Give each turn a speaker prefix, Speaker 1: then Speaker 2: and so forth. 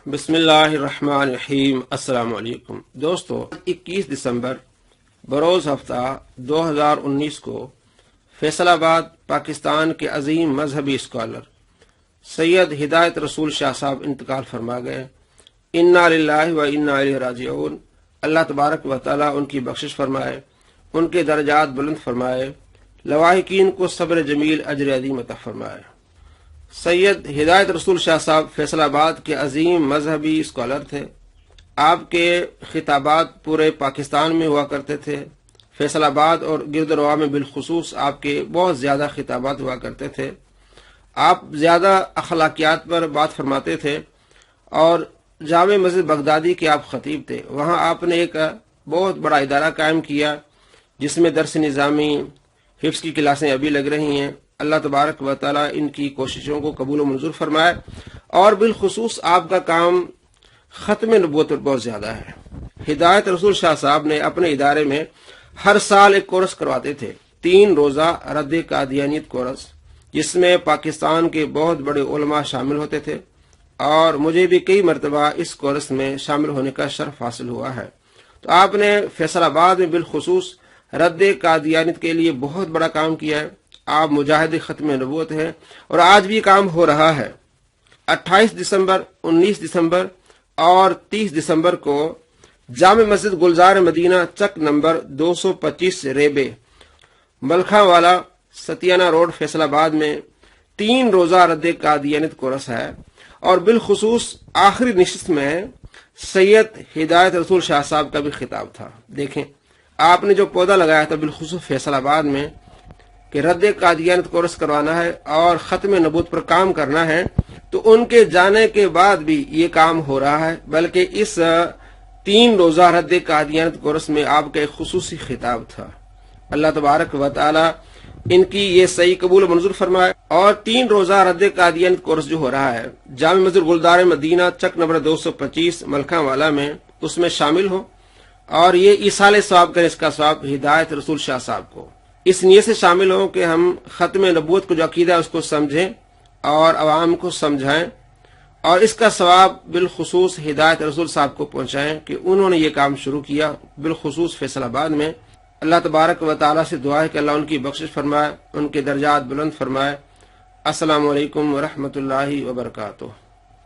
Speaker 1: بسم اللہ الرحمن الرحیم۔ السلام علیکم دوستو، 21 دسمبر بروز ہفتہ 2019 کو فیصل آباد پاکستان کے عظیم مذہبی اسکالر سید ہدایت رسول شاہ صاحب انتقال فرما گئے۔ انا للہ و انا الیہ راجعون۔ اللہ تبارک و تعالی ان کی بخشش فرمائے، ان کے درجات بلند فرمائے، لواحقین کو صبر جمیل اجر عظیم عطا فرمائے۔ سید ہدایت رسول شاہ صاحب فیصل آباد کے عظیم مذہبی اسکالر تھے۔ آپ کے خطابات پورے پاکستان میں ہوا کرتے تھے۔ فیصل آباد اور گرد و نواح میں بالخصوص آپ کے بہت زیادہ خطابات ہوا کرتے تھے۔ آپ زیادہ اخلاقیات پر بات فرماتے تھے اور جامع مسجد بغدادی کے آپ خطیب تھے۔ وہاں آپ نے ایک بہت بڑا ادارہ قائم کیا جس میں درس نظامی، حفظ کی کلاسیں ابھی لگ رہی ہیں۔ اللہ تبارک و تعالیٰ ان کی کوششوں کو قبول و منظور فرمائے، اور بالخصوص آپ کا کام ختم نبوت پر بہت زیادہ ہے۔ ہدایت رسول شاہ صاحب نے اپنے ادارے میں ہر سال ایک کورس کرواتے تھے، 3 روزہ رد قادیانیت کورس، جس میں پاکستان کے بہت بڑے علماء شامل ہوتے تھے، اور مجھے بھی کئی مرتبہ اس کورس میں شامل ہونے کا شرف حاصل ہوا ہے۔ تو آپ نے فیصل آباد میں بالخصوص رد قادیانیت کے لیے بہت بڑا کام کیا ہے۔ آپ مجاہد ختم نبوت ہیں، اور آج بھی کام ہو رہا ہے۔ 28 دسمبر، 19 دسمبر اور 30 دسمبر کو جامع مسجد گلزار مدینہ چک نمبر 225 ریبے ملکھاں والا ستیانہ روڈ فیصل آباد میں 3 روزہ رد قادیانیت کورس ہے، اور بالخصوص آخری نشست میں سید ہدایت رسول شاہ صاحب کا بھی خطاب تھا۔ دیکھیں، آپ نے جو پودا لگایا تھا بالخصوص فیصل آباد میں کہ رد قادیانیت کورس کروانا ہے اور ختم نبوت پر کام کرنا ہے، تو ان کے جانے کے بعد بھی یہ کام ہو رہا ہے، بلکہ اس 3 روزہ رد قادیانیت کورس میں آپ کا ایک خصوصی خطاب تھا۔ اللہ تبارک و تعالی ان کی یہ صحیح قبول منظور فرمائے، اور 3 روزہ رد قادیانیت کورس جو ہو رہا ہے جامع مسجد گلزار مدینہ چک نمبر 225 ملکھاں والا میں، اس میں شامل ہو، اور یہ ایصال ثواب کریں، اس کا ثواب ہدایت رسول شاہ صاحب کو اس نیت سے شامل ہوں کہ ہم ختم نبوت کو جو عقیدہ ہے اس کو سمجھیں اور عوام کو سمجھائیں، اور اس کا ثواب بالخصوص ہدایت رسول صاحب کو پہنچائیں کہ انہوں نے یہ کام شروع کیا بالخصوص فیصل آباد میں۔ اللہ تبارک و تعالیٰ سے دعا ہے کہ اللہ ان کی بخشش فرمائے، ان کے درجات بلند فرمائے۔ السلام علیکم ورحمۃ اللہ وبرکاتہ۔